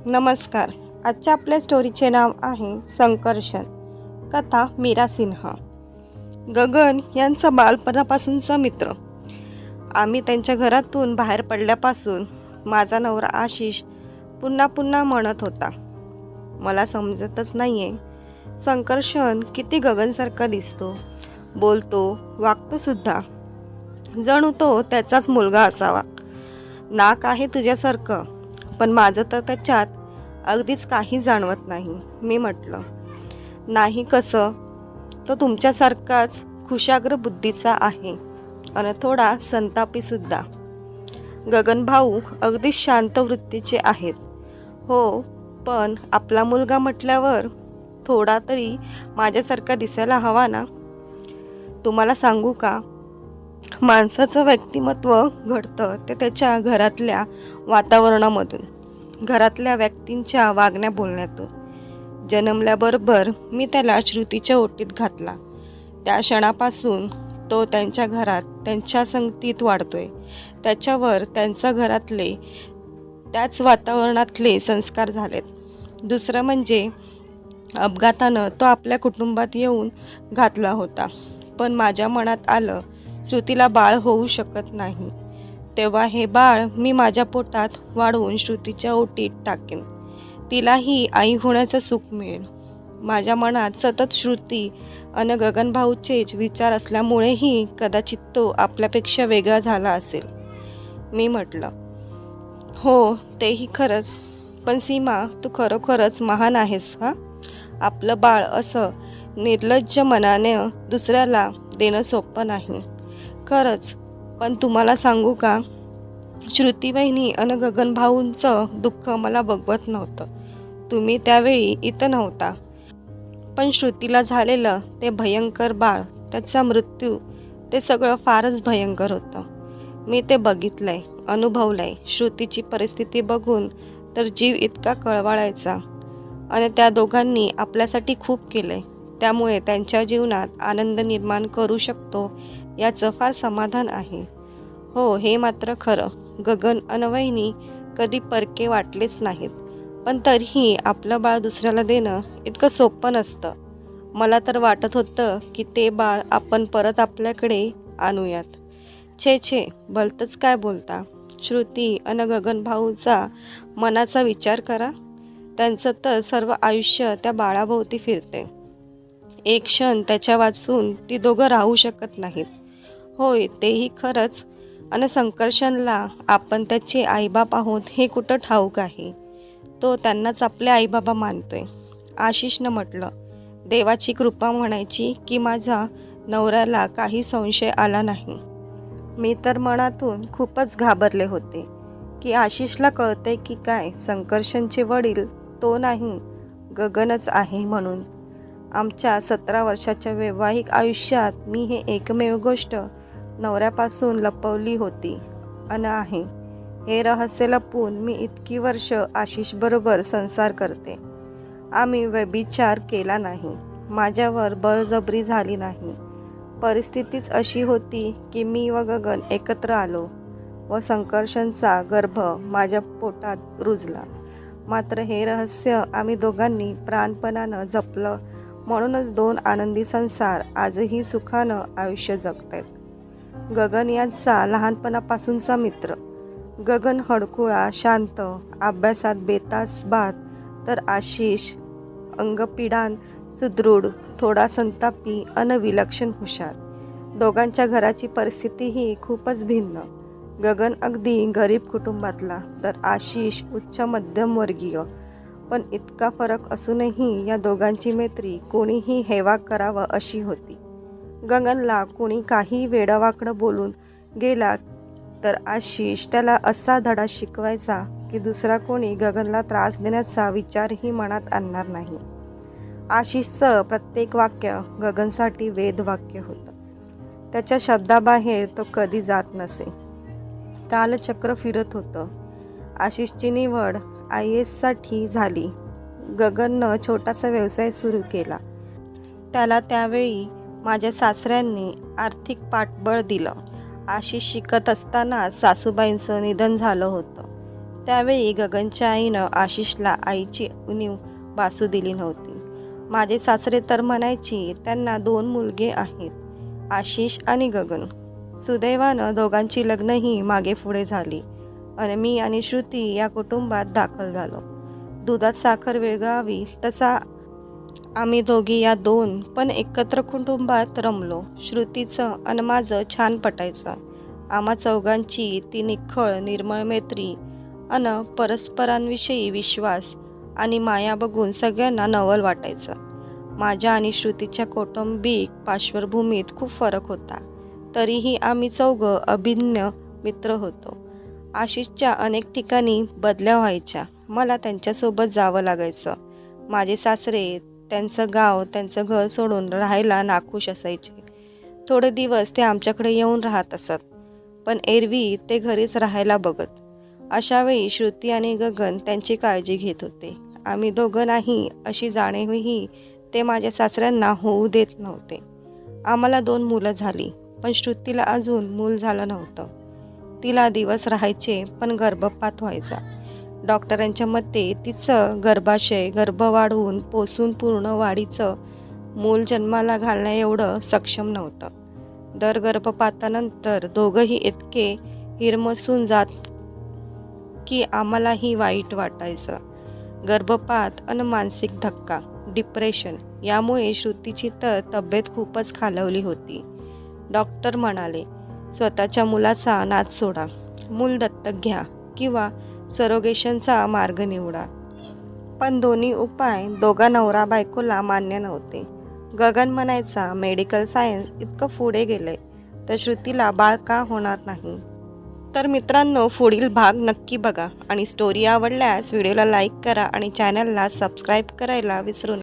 नमस्कार. आजच्या आपल्या स्टोरीचे नाव आहे संकर्षण. कथा मीरा सिन्हा. गगन यांचा बालपणापासूनचा मित्र. आम्ही त्यांच्या घरातून बाहेर पडल्यापासून माझा नवरा आशिष पुन्हा पुन्हा म्हणत होता, मला समजतच नाहीये संकर्षण किती गगनसारखा दिसतो, बोलतो, वागतो सुद्धा, जणू तो त्याचाच मुलगा असावा. नाक आहे तुझ्यासारखं, पण माझं तर त्याच्यात अगदीच काही जाणवत नाही. मी म्हटलं, नाही कसं, तो तुमच्यासारखाच कुशाग्र बुद्धीचा आहे आणि थोडा संतापीसुद्धा. गगन भाऊ अगदी शांत वृत्तीचे आहेत. हो, पण आपला मुलगा म्हटल्यावर थोडा तरी माझ्यासारखा दिसायला हवा ना. तुम्हाला सांगू का, माणसाचं व्यक्तिमत्व घडतं ते त्याच्या घरातल्या वातावरणामधून, घरातल्या व्यक्तींच्या वागण्या बोलण्यातून. जन्मल्याबरोबर मी त्याला श्रुतीच्या ओटीत घातला. त्या क्षणापासून तो त्यांच्या घरात त्यांच्या संगतीत वाढतोय. त्याच्यावर त्यांच्या घरातले त्याच वातावरणातले संस्कार झालेत. दुसरं म्हणजे अपघातानं तो आपल्या कुटुंबात येऊन घातला होता. पण माझ्या मनात आलं, श्रुतीला बाळ होऊ शकत नाही, तेव्हा हे बाळ मी माझ्या पोटात वाढवून श्रुतीच्या ओटीत टाकेन. तिलाही आई होण्याचं सुख मिळेल. माझ्या मनात सतत श्रुती आणि गगनभाऊचेच विचार असल्यामुळेही कदाचित तो आपल्यापेक्षा वेगळा झाला असेल. मी म्हटलं, हो तेही खरंच, पण सीमा, तू खरोखरच महान आहेस हा. आपलं बाळ असं निर्लज्ज मनाने दुसऱ्याला देणं सोपं नाही खरंच. पण तुम्हाला सांगू का, श्रुती वहिनी आणि गगन भाऊंचं दुःख मला बघवत नव्हतं. तुम्ही त्यावेळी इथं नव्हता, पण श्रुतीला झालेलं ते भयंकर बाळ, त्याचा मृत्यू, ते सगळं फारच भयंकर होतं. मी ते बघितलंय, अनुभवलंय. श्रुतीची परिस्थिती बघून तर जीव इतका कळवळायचा. आणि त्या दोघांनी आपल्यासाठी खूप केलंय, त्यामुळे त्यांच्या जीवनात आनंद निर्माण करू शकतो याचं फार समाधान आहे. हो, हे मात्र खरं, गगन आणि वहिनी कधी परके वाटलेच नाहीत. पण तरीही आपलं बाळ दुसऱ्याला देणं इतकं सोपं नसतं. मला तर वाटत होतं की ते बाळ आपण परत आपल्याकडे आणूयात. छे छे, भलतंच काय बोलता. श्रुती आणि गगन भाऊचा मनाचा विचार करा. त्यांचं तर सर्व आयुष्य त्या बाळाभोवती फिरते. एक क्षण त्याच्या वाचून ती दोघं राहू शकत नाहीत. होय, तेही खरंच. आणि संकर्षणला आपण त्याचे आईबाप आहोत हे कुठं ठाऊक आहे. तो त्यांनाच आपले आईबाबा मानतोय. आशिषनं म्हटलं, देवाची कृपा म्हणायची की माझ्या नवऱ्याला काही संशय आला नाही. मी तर मनातून खूपच घाबरले होते की आशिषला कळतंय की काय, संकर्षणचे वडील तो नाही, गगनच आहे म्हणून. आमच्या 17 वर्षाच्या वैवाहिक आयुष्यात मी हे एकमेव गोष्ट नवऱ्यापासून लपवली होती आणि आहे. हे रहस्य लपवून मी इतकी वर्ष आशिषबरोबर संसार करते. आम्ही व्यभिचार केला नाही, माझ्यावर बळजबरी झाली नाही. परिस्थितीच अशी होती की मी व गगन एकत्र आलो व संकर्षणचा गर्भ माझ्या पोटात रुजला. मात्र हे रहस्य आम्ही दोघांनी प्राणपणानं जपलं, म्हणूनच 2 आनंदी संसार आजही सुखानं आयुष्य जगतायत. गगन यांचा लहानपणापासूनचा मित्र. गगन हडकुळा, शांत, अभ्यासात बेतासबात, तर आशिष अंगपिढान सुदृढ, थोडा संतापी अन विलक्षण हुशार. दोघांच्या घराची परिस्थितीही खूपच भिन्न. गगन अगदी गरीब कुटुंबातला, तर आशिष उच्च मध्यमवर्गीय. पण इतका फरक असूनही या दोघांची मैत्री कोणीही हेवा करावं अशी होती. गगनला कोणी काही वेडवाकडं बोलून गेला तर आशिष त्याला असा धडा शिकवायचा की दुसरा कोणी गगनला त्रास देण्याचा विचारही मनात आणणार नाही. आशिषचं प्रत्येक वाक्य गगनसाठी वेदवाक्य होतं. त्याच्या शब्दाबाहेर तो कधी जात नसे. कालचक्र फिरत होतं. आशिषची निवड IASसाठी झाली. गगननं छोटासा व्यवसाय सुरू केला. त्याला त्यावेळी माझ्या सासऱ्यांनी आर्थिक पाठबळ दिलं. आशिष शिकत असताना सासूबाईंचं निधन झालं होतं. त्यावेळी गगनच्या आईनं आशिषला आईची उणीव भासू दिली नव्हती. माझे सासरे तर म्हणायची त्यांना 2 मुलगे आहेत, आशिष आणि गगन. सुदैवानं दोघांची लग्नही मागे पुढे झाली आणि मी आणि श्रुती या कुटुंबात दाखल झालो. दुधात साखर वेगळावी तसा आम्ही दोघी या 2 पण एकत्र कुटुंबात रमलो. श्रुतीचं आणि माझं छान पटायचं. आम्हा चौघांची ती निखळ निर्मळ मैत्री अन परस्परांविषयी विश्वास आणि माया बघून सगळ्यांना नवल वाटायचं. माझ्या आणि श्रुतीच्या कौटुंबिक पार्श्वभूमीत खूप फरक होता, तरीही आम्ही चौघं अभिन्न मित्र होतो. आशिषच्या अनेक ठिकाणी बदल्या व्हायच्या. मला त्यांच्यासोबत जावं लागायचं. माझे सासरे त्यांचं गाव त्यांचं घर सोडून राहायला नाखुश असायचे. थोडे दिवस ते आमच्याकडे येऊन राहत असत, पण एरवी ते घरीच राहायला बघत. अशावेळी श्रुती आणि गगन त्यांची काळजी घेत होते. आम्ही दोघं नाही अशी जाणीवही ते माझ्या सासऱ्यांना होऊ देत नव्हते. आम्हाला 2 मुलं झाली, पण श्रुतीला अजून मूल झालं नव्हतं. तिला दिवस राहायचे पण गर्भपात व्हायचा. डॉक्टरांच्या मते तिचं गर्भाशय गर्भ वाढवून पोसून पूर्ण वाढीचं मूल जन्माला घालण्या एवढं सक्षम नव्हतं. दर गर्भपातानंतर दोघंही इतके हिरमसून जात की आम्हालाही वाईट वाटायचं. गर्भपात आणि मानसिक धक्का, डिप्रेशन यामुळे श्रुतीची तर तब्येत खूपच खालावली होती. डॉक्टर म्हणाले, स्वतःच्या मुलाचा नाद सोडा, मूल दत्तक घ्या किंवा सरोगेशनचा मार्ग निवडा. पण दोन्ही उपाय दोघा नवरा बायकोला मान्य नव्हते. गगन म्हणायचा, मेडिकल सायन्स इतकं पुढे गेलंय तर श्रुतीला बाळ का होणार नाही. तर मित्रांनो, पुढील भाग नक्की बघा आणि स्टोरी आवडल्यास व्हिडिओला लाईक करा आणि चॅनलला सबस्क्राईब करायला विसरू नका.